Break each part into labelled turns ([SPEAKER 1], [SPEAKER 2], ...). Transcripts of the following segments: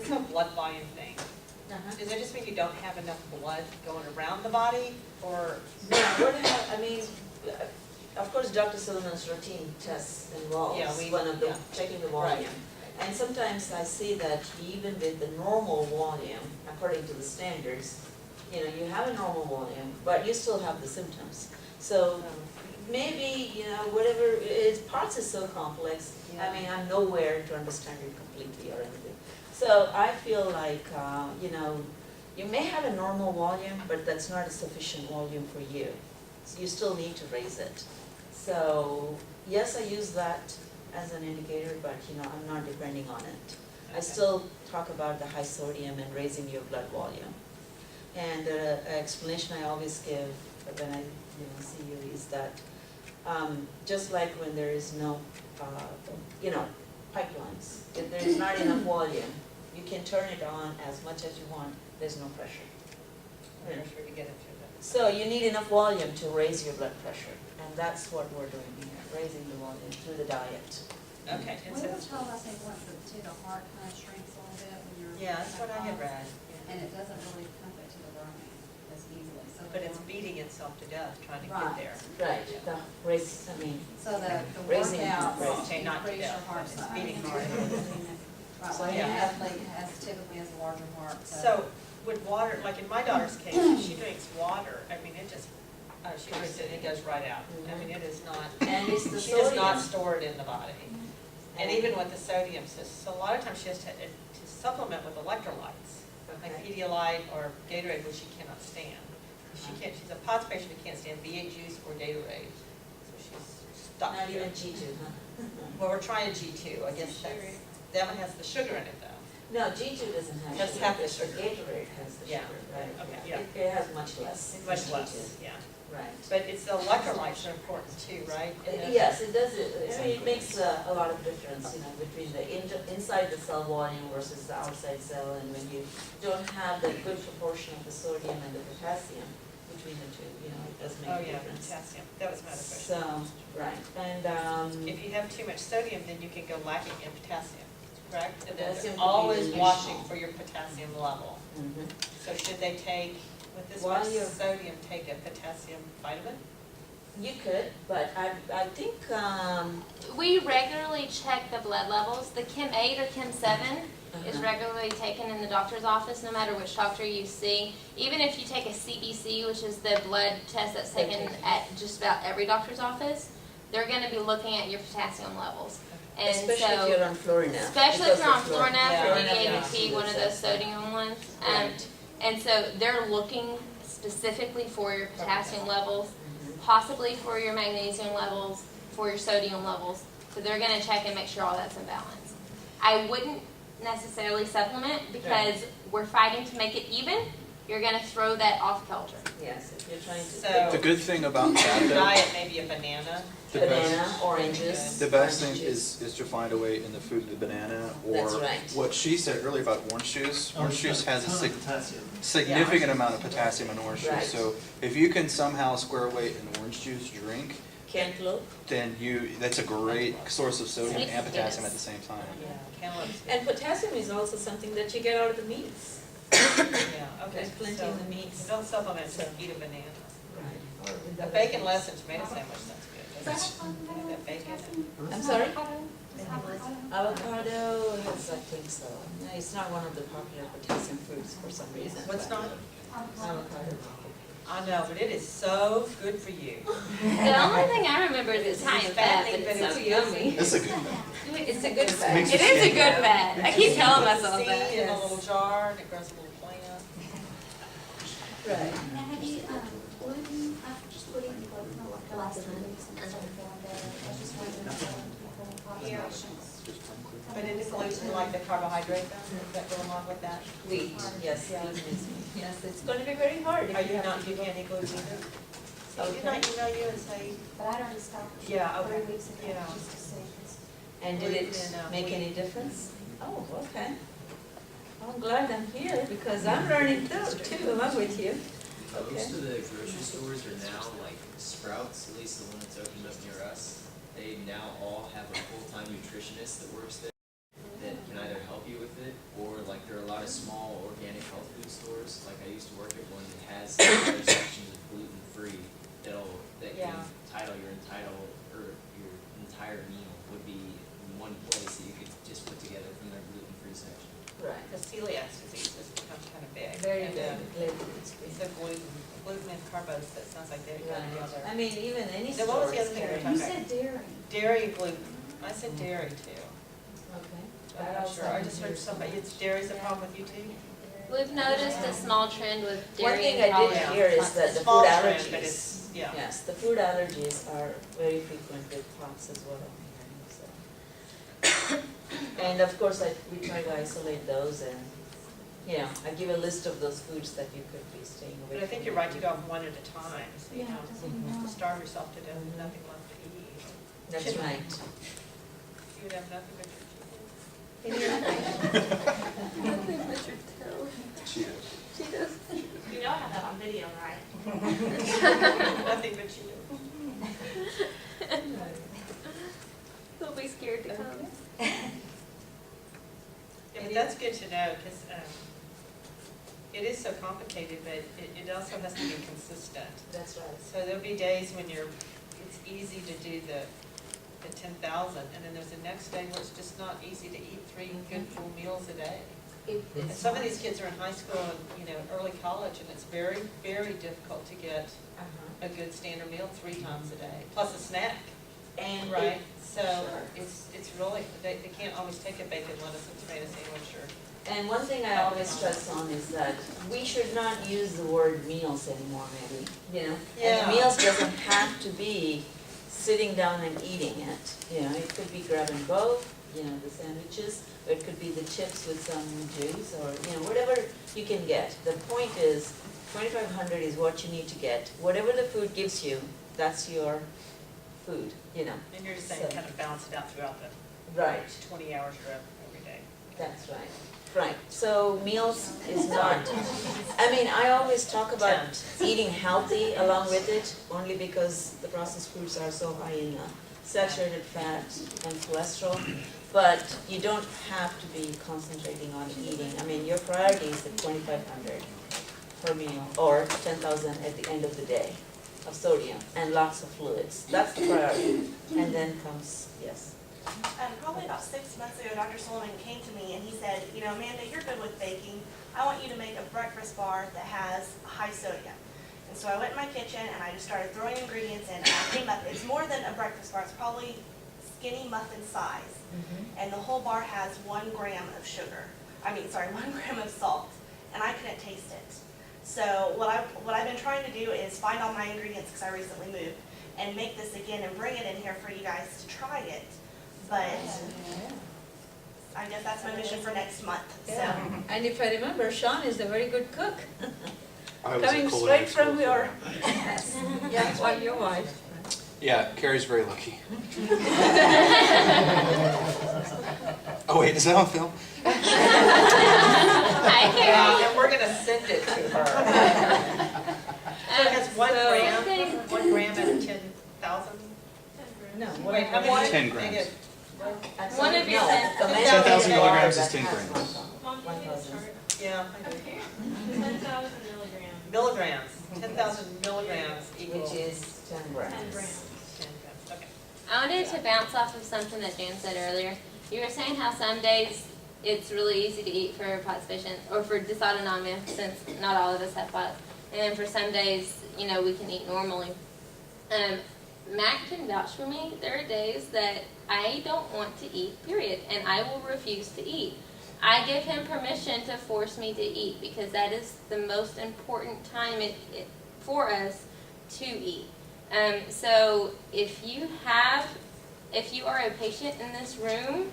[SPEAKER 1] this whole blood volume thing, does it just mean you don't have enough blood going around the body, or?
[SPEAKER 2] No, I mean, of course, Dr. Silliman's routine tests involves one of the checking the volume.
[SPEAKER 1] Right.
[SPEAKER 2] And sometimes I see that even with the normal volume, according to the standards, you know, you have a normal volume, but you still have the symptoms. So maybe, you know, whatever, parts is so complex.
[SPEAKER 1] Yeah.
[SPEAKER 2] I mean, I'm nowhere to understand it completely or anything. So I feel like, you know, you may have a normal volume, but that's not a sufficient volume for you. So you still need to raise it. So yes, I use that as an indicator, but you know, I'm not depending on it. I still talk about the high sodium and raising your blood volume. And the explanation I always give when I see you is that just like when there is no pipelines, if there is not enough volume, you can turn it on as much as you want. There's no pressure.
[SPEAKER 1] Pressure to get it through that.
[SPEAKER 2] So you need enough volume to raise your blood pressure, and that's what we're doing here, raising the volume through the diet.
[SPEAKER 1] Okay. And
[SPEAKER 3] We
[SPEAKER 1] so,
[SPEAKER 3] were told, I think, once that the heart kind of shrinks a little bit when you're.
[SPEAKER 1] yeah, that's what I had read.
[SPEAKER 3] And it doesn't really pump it to the brain as easily, so.
[SPEAKER 1] But it's beating itself to death trying to
[SPEAKER 3] Right.
[SPEAKER 1] get there.
[SPEAKER 2] Right, the raise, I mean,
[SPEAKER 3] So the
[SPEAKER 2] Raising
[SPEAKER 3] workouts
[SPEAKER 2] heart
[SPEAKER 1] rate. Not to
[SPEAKER 3] increase your
[SPEAKER 1] death,
[SPEAKER 3] heart
[SPEAKER 1] but it's
[SPEAKER 3] size.
[SPEAKER 1] beating hard.
[SPEAKER 3] Right,
[SPEAKER 2] So
[SPEAKER 3] well,
[SPEAKER 2] yeah.
[SPEAKER 3] an athlete typically has a larger heart,
[SPEAKER 1] So with water, like in my daughter's case, she drinks water, I mean, it just, she drinks it and it goes right out. I mean, it is not,
[SPEAKER 2] and it's the
[SPEAKER 1] she does not
[SPEAKER 2] sodium.
[SPEAKER 1] store it in the body. And even with the sodium, so a lot of times she has to supplement with electrolytes, like
[SPEAKER 2] Okay.
[SPEAKER 1] Pedialyte or Gatorade, which she cannot stand. She's a POTS patient who can't stand V8 juice or Gatorade, so she's stuck.
[SPEAKER 2] Not
[SPEAKER 1] here.
[SPEAKER 2] even G2, huh?
[SPEAKER 1] Well, we're trying G2, I guess that one has the sugar in it though.
[SPEAKER 2] No, G2 doesn't have
[SPEAKER 1] Doesn't
[SPEAKER 2] sugar.
[SPEAKER 1] have the sugar.
[SPEAKER 2] Gatorade has the
[SPEAKER 1] Yeah.
[SPEAKER 2] sugar, right?
[SPEAKER 1] Okay, yeah.
[SPEAKER 2] It has much less.
[SPEAKER 1] Much
[SPEAKER 2] than
[SPEAKER 1] less,
[SPEAKER 2] G2.
[SPEAKER 1] yeah.
[SPEAKER 2] Right.
[SPEAKER 1] But it's the electrolytes are important too, right? And those-
[SPEAKER 2] Yes, it does. I mean, it makes a lot of difference, you know, between the inside the cell volume versus the outside cell, and when you don't have the good proportion of the sodium and the potassium between the two, you know, it does make
[SPEAKER 1] Oh,
[SPEAKER 2] a
[SPEAKER 1] yeah,
[SPEAKER 2] difference.
[SPEAKER 1] potassium, that was my other question.
[SPEAKER 2] So, right, and
[SPEAKER 1] If you have too much sodium, then you can go lacking in potassium, correct? And then
[SPEAKER 2] Potassium
[SPEAKER 1] they're
[SPEAKER 2] could be
[SPEAKER 1] always
[SPEAKER 2] the
[SPEAKER 1] watching
[SPEAKER 2] usual.
[SPEAKER 1] for your potassium level.
[SPEAKER 2] mhm.
[SPEAKER 1] So should they take, with this
[SPEAKER 2] While
[SPEAKER 1] much
[SPEAKER 2] you're-
[SPEAKER 1] sodium, take a potassium vitamin?
[SPEAKER 2] You could, but I think
[SPEAKER 4] We regularly check the blood levels. The Chem 8 or Chem 7 is
[SPEAKER 2] Uh-huh.
[SPEAKER 4] regularly taken in the doctor's office, no matter which doctor you see. Even if you take a CBC, which is the blood test that's taken at just about every doctor's office, they're going to be looking at your potassium levels. And
[SPEAKER 2] especially if
[SPEAKER 4] so,
[SPEAKER 2] you're on Florinef.
[SPEAKER 4] especially if
[SPEAKER 2] because
[SPEAKER 4] you're on
[SPEAKER 2] of
[SPEAKER 4] Florinef
[SPEAKER 1] Yeah.
[SPEAKER 4] or
[SPEAKER 2] Florinef,
[SPEAKER 4] DABT, one of those sodium ones.
[SPEAKER 2] Right.
[SPEAKER 4] And so they're looking specifically for your potassium levels,
[SPEAKER 2] Mhm.
[SPEAKER 4] possibly for your magnesium levels, for your sodium levels. So they're going to check and make sure all that's in balance. I wouldn't necessarily supplement because we're fighting to make it even. You're going to throw that off kilter.
[SPEAKER 2] Yes, if you're trying to.
[SPEAKER 1] So-
[SPEAKER 5] The good thing about that, though,
[SPEAKER 1] Diet, maybe a banana.
[SPEAKER 5] the
[SPEAKER 2] Banana,
[SPEAKER 5] best,
[SPEAKER 2] oranges.
[SPEAKER 5] the best thing
[SPEAKER 2] orange juice.
[SPEAKER 5] is to find a way in the food of the banana,
[SPEAKER 2] That's
[SPEAKER 5] or
[SPEAKER 2] right.
[SPEAKER 5] what she said earlier about orange juice. Orange juice has a
[SPEAKER 6] potassium.
[SPEAKER 5] significant amount of potassium in orange
[SPEAKER 2] Right.
[SPEAKER 5] juice. So if you can somehow square away an orange juice drink,
[SPEAKER 2] Cantaloupe.
[SPEAKER 5] then that's a great source of sodium and potassium at the same time.
[SPEAKER 1] Yeah, cantaloupes.
[SPEAKER 2] And potassium is also something that you get out of the meats.
[SPEAKER 1] Yeah, okay.
[SPEAKER 2] There's plenty
[SPEAKER 1] So
[SPEAKER 2] in the meats.
[SPEAKER 1] Don't supplement, so eat a banana.
[SPEAKER 2] Right.
[SPEAKER 1] A bacon less and tomato sandwich sounds good. That bacon.
[SPEAKER 2] I'm sorry? Avocado has, I think so. No, it's not one of the popular potassium foods for some reason.
[SPEAKER 1] What's
[SPEAKER 2] but-
[SPEAKER 1] not?
[SPEAKER 2] Avocado.
[SPEAKER 1] I know, but it is so good for you.
[SPEAKER 4] The only thing I remember is Italian fat, but it's so yummy.
[SPEAKER 5] That's a good thing.
[SPEAKER 2] It's a good fat.
[SPEAKER 5] Makes
[SPEAKER 4] It
[SPEAKER 5] your
[SPEAKER 4] is a
[SPEAKER 5] skin
[SPEAKER 4] good fat. I keep telling myself
[SPEAKER 1] Seed
[SPEAKER 4] that.
[SPEAKER 1] in a little jar and it grows a little plant.
[SPEAKER 2] Right.
[SPEAKER 7] Now, have you, what have you, what do you, the last time you sent us feeling better? I was just wondering if people populations.
[SPEAKER 1] But it includes like the carbohydrate that go along with that.
[SPEAKER 2] Wheat, yes, gluten is wheat. Yes, it's going to be very hard. if
[SPEAKER 1] Are you
[SPEAKER 2] have
[SPEAKER 1] not,
[SPEAKER 2] to
[SPEAKER 1] you
[SPEAKER 2] go-
[SPEAKER 1] can't include either? So did I email you and say,
[SPEAKER 7] But I'd already stopped
[SPEAKER 1] Yeah, okay.
[SPEAKER 7] 3 weeks ago,
[SPEAKER 1] Yeah.
[SPEAKER 7] just to see. 'Cause
[SPEAKER 2] And did it make any difference? Oh, okay. I'm glad I'm here because I'm learning too, along with you.
[SPEAKER 8] Most
[SPEAKER 2] Okay.
[SPEAKER 8] of the grocery stores are now, like Sprouts, at least the one that's opened up near us, they now all have a full-time nutritionist that works there that can either help you with it or like there are a lot of small organic health food stores. Like I used to work at one that has entire sections of gluten free that
[SPEAKER 1] Yeah.
[SPEAKER 8] can title your entire meal would be in one place that you could just put together from their gluten free section.
[SPEAKER 2] Right.
[SPEAKER 1] Because celiac disease has become kind of big.
[SPEAKER 2] Very
[SPEAKER 1] And,
[SPEAKER 2] good.
[SPEAKER 1] So gluten and carbs, that sounds like they're going together.
[SPEAKER 2] I mean, even any
[SPEAKER 1] Then
[SPEAKER 2] store
[SPEAKER 1] what was the
[SPEAKER 2] is
[SPEAKER 1] other thing we were
[SPEAKER 2] carrying.
[SPEAKER 7] You said dairy.
[SPEAKER 1] Dairy and gluten. I said dairy too.
[SPEAKER 2] Okay.
[SPEAKER 1] I'm not sure. I just heard somebody, it's dairy's a problem with you too?
[SPEAKER 4] We've noticed a small trend with
[SPEAKER 2] One
[SPEAKER 4] dairy
[SPEAKER 2] thing
[SPEAKER 4] and
[SPEAKER 2] I did
[SPEAKER 4] collagen.
[SPEAKER 2] hear is that
[SPEAKER 1] It's
[SPEAKER 2] the
[SPEAKER 1] small
[SPEAKER 2] food
[SPEAKER 1] trend, but
[SPEAKER 2] allergies.
[SPEAKER 1] it's, yeah.
[SPEAKER 2] Yes, the food allergies are very frequent with pots as well. So. And of course, we try to isolate those and, you know, I give a list of those foods that you could be staying away from.
[SPEAKER 1] But I think you're right to go off one at a time, so you
[SPEAKER 7] Yeah,
[SPEAKER 1] don't
[SPEAKER 7] doesn't
[SPEAKER 1] have to
[SPEAKER 7] know.
[SPEAKER 1] starve yourself to death with nothing left to eat.
[SPEAKER 2] That's right.
[SPEAKER 1] You would have nothing but your
[SPEAKER 5] She is.
[SPEAKER 6] You know I have that on video, right?
[SPEAKER 1] nothing but you.
[SPEAKER 4] They'll be scared to come.
[SPEAKER 1] Yeah, but that's good to know, because it is so complicated, but it also has to be consistent.
[SPEAKER 2] That's right.
[SPEAKER 1] So there'll be days when it's easy to do the 10,000, and then there's the next day where it's just not easy to eat 3 good full meals a day. And some of these kids are in high school and, early college, and it's very, very difficult to get a good standard meal 3 times a day, plus a snack.
[SPEAKER 2] And
[SPEAKER 1] Right, so
[SPEAKER 2] Sure.
[SPEAKER 1] it's really, they can't always take a bacon, lettuce, and tomato sandwich or.
[SPEAKER 2] And one thing I always stress on is that we should not use the word meals anymore, maybe, And
[SPEAKER 1] Yeah.
[SPEAKER 2] the meals doesn't have to be sitting down and eating it, it could be grab and go, the sandwiches, or it could be the chips with some juice, or, whatever you can get. The point is, 2,500 is what you need to get. Whatever the food gives you, that's your food,
[SPEAKER 1] And you're just saying
[SPEAKER 2] So-
[SPEAKER 1] kind of balance it out throughout the
[SPEAKER 2] Right.
[SPEAKER 1] 20 hours or every day.
[SPEAKER 2] That's right. Right, so meals is not, I always talk about eating healthy along with it, only because the processed foods are so high in saturated fat and cholesterol, but you don't have to be concentrating on eating. Your priority is the 2,500 per meal, or 10,000 at the end of the day of sodium, and lots of fluids. That's the priority, and then comes, yes.
[SPEAKER 6] Probably about 6 months ago, Dr. Sullivan came to me and he said, Amanda, you're good with baking. I want you to make a breakfast bar that has high sodium. And so I went in my kitchen and I just started throwing ingredients in, and I came up, it's more than a breakfast bar, it's probably skinny muffin size. And the whole bar has 1 gram of sugar. 1 gram of salt, and I couldn't taste it. So what I've been trying to do is find all my ingredients, because I recently moved, and make this again and bring it in here for you guys to try it. But I guess that's my mission for next month, so.
[SPEAKER 2] Yeah. And if I remember, Sean is a very good cook.
[SPEAKER 5] I was in
[SPEAKER 2] Coming
[SPEAKER 5] culinary
[SPEAKER 2] straight from
[SPEAKER 5] school
[SPEAKER 2] your,
[SPEAKER 5] for-
[SPEAKER 2] yeah, well, your wife.
[SPEAKER 5] Yeah, Carrie's very lucky. Oh wait, is that on film?
[SPEAKER 4] Hi, Carrie.
[SPEAKER 1] And we're gonna send it to her. So it has 1
[SPEAKER 2] So-
[SPEAKER 1] gram, 1 gram out of 10,000?
[SPEAKER 2] No,
[SPEAKER 1] Wait, how many?
[SPEAKER 5] 10 grams.
[SPEAKER 4] One of your
[SPEAKER 2] No,
[SPEAKER 4] cents.
[SPEAKER 2] the
[SPEAKER 5] 10,000 milligrams is
[SPEAKER 2] that
[SPEAKER 5] 10
[SPEAKER 2] has
[SPEAKER 5] grams.
[SPEAKER 2] 1,000.
[SPEAKER 1] Yeah, I do.
[SPEAKER 6] 10,000 milligrams.
[SPEAKER 1] Milligrams, 10,000 milligrams equals.
[SPEAKER 2] Which is 10 grams.
[SPEAKER 6] 10 grams.
[SPEAKER 1] 10 grams, okay.
[SPEAKER 4] I wanted to bounce off of something that Jan said earlier. You were saying how some days it's really easy to eat for POTS patients, or for dysautonomia, since not all of us have POTS. And then for some days, we can eat normally. Mac can vouch for me. There are days that I don't want to eat, period, and I will refuse to eat. I give him permission to force me to eat, because that is the most important time for us to eat. So if you are a patient in this room,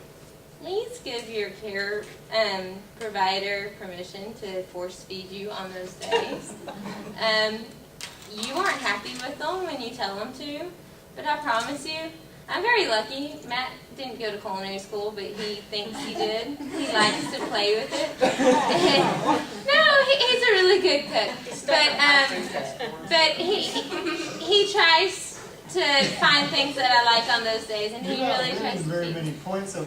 [SPEAKER 4] please give your care provider permission to force feed you on those days. You aren't happy with them when you tell them to, but I promise you, I'm very lucky. Matt didn't go to culinary school, but he thinks he did. He likes to play with it. No, he's a really good cook. But he tries to find things that I like on those days, and he really tries to
[SPEAKER 9] very
[SPEAKER 4] feed.
[SPEAKER 9] many points of